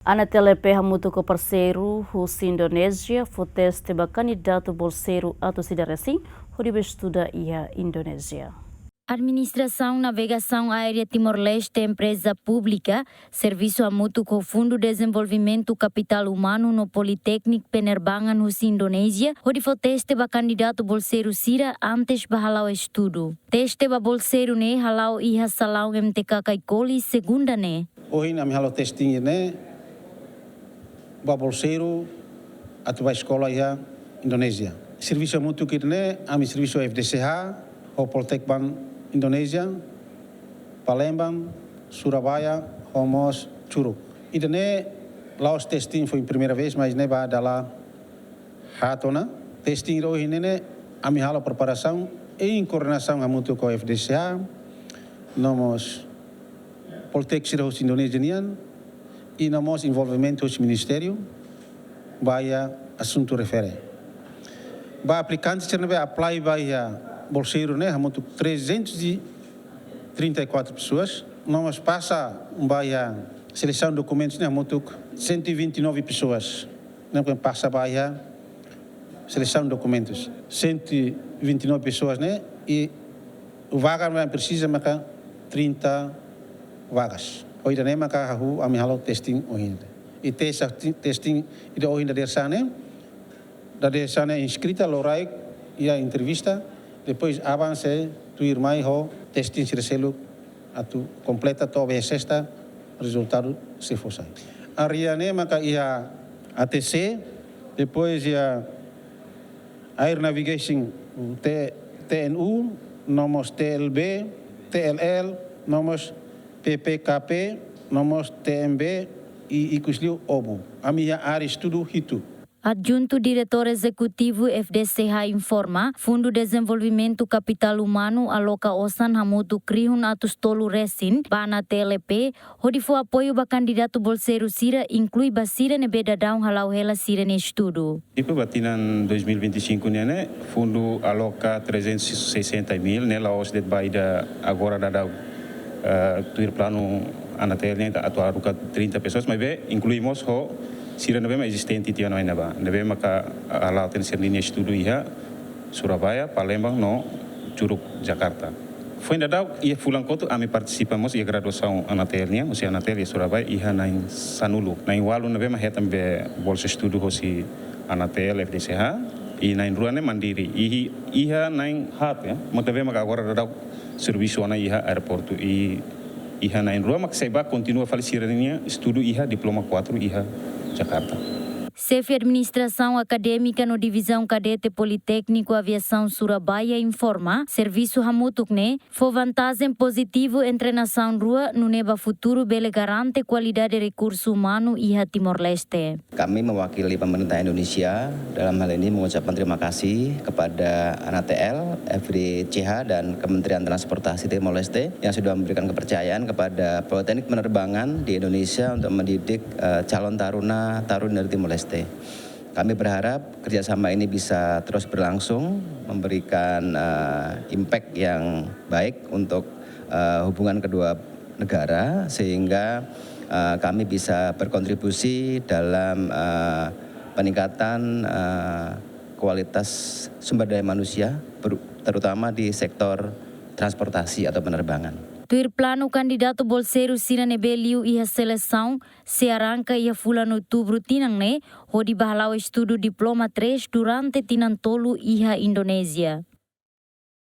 Ana TLP hamutu ko parceiro husi Indonésia teste ba candidato bolseiro atau sidaresi hudi bestuda ia Indonésia. Administração Navegação Aérea Timor-Leste, empresa pública, serviço a mútuo com Fundo de Desenvolvimento Capital Humano no Politécnico Penerbangan Husi Indonésia, onde foi teste ba candidato bolseiro Sira antes ba halau estudo. Teste ba bolseiro ne halau iha salau MTK Kaikoli segunda ne. Hoje na minha testing ne ba bolseiro atu ba escola ia Indonésia. Serviço mútuo que ne ami serviço FDCH, o Politécnico Indonésia, Palembang, Surabaya, Homos, Curug. E daí, lá os testing foi a primeira vez, mas não vai dar lá ratona. Testing hoje né, a minha preparação em coordenação com a FDCA, nós Politécnico Indonesian e nós envolvimento do Ministério, vai assunto refere. Vai aplicante se não vai apply vai bolseiro, né? Há 334 pessoas. Nós passa a seleção de documentos, né? Há 129 pessoas. Não passa a seleção de documentos. 129 pessoas, né? E o vaga não precisa marcar 30 vagas. Hoje nem marcar a minha testing hoje. E testing itu hoje da sana inscrita lorai e a entrevista. Depois avance tu irmã ho testing selo atu completa toda a sexta resultado se fosse. A Riane maka ia ATC depois ia Air Navigation TNU nomos TLB TLL nomos PPKP nomos TMB e ikusliu OBU. A minha área estudo hitu. Adjunto Diretor Executivo FDCH informa, Fundo Desenvolvimento Capital Humano aloca osan hamutu krihun atus tolu resin, bana TLP, hodi fo apoio ba candidato bolseiro Sira, inclui ba Sira ne bedadão halau hela Sira ne estudo. Tipo batinan 2025 né, fundo aloca 360 mil, né, lá os de baida agora dada tuir plano anatel né, atuar 30 pessoas, mas be incluímos ho Sira nebe existente tiano ainda ba. Nebe maka alau ten serlini estudo iha Surabaya, Palembang no Curug, Jakarta. Foi ainda dau ia fulang koto ami participamos ia graduação anatelnya, usia anatel ia Surabaya iha nain sanulu. Nain walu nebe mahetam be bolsa estudo hosi anatel FDCH e nain ruane mandiri. Iha nain hat ya. Maka maka agora dau serviço ana iha aeroporto e iha nain rua mak seba continua falecirania estudo iha diploma 4 iha Jakarta. Chefe Administração Acadêmica no Divisão Cadete Politécnico Aviação Surabaya informa, serviço hamutukne, foi vantagem positivo entre nação rua no neba futuro bele garante qualidade de recurso humano iha Timor-Leste. Kami mewakili pemerintah Indonesia dalam hal ini mengucapkan terima kasih kepada ANATL, FDCH dan Kementerian Transportasi Timor-Leste yang sudah memberikan kepercayaan kepada Politeknik Penerbangan di Indonesia untuk mendidik calon taruna-taruni dari Timor-Leste. Kami berharap kerjasama ini bisa terus berlangsung, memberikan impact yang baik untuk hubungan kedua negara, sehingga kami bisa berkontribusi dalam peningkatan kualitas sumber daya manusia, terutama di sektor transportasi atau penerbangan. Tuir plano candidato bolseiro Sira Nebeliu iha seleção se arranca iha fulano outubro tinang ne, hodi bahalau estudo diploma 3 durante tinang tolu iha Indonésia.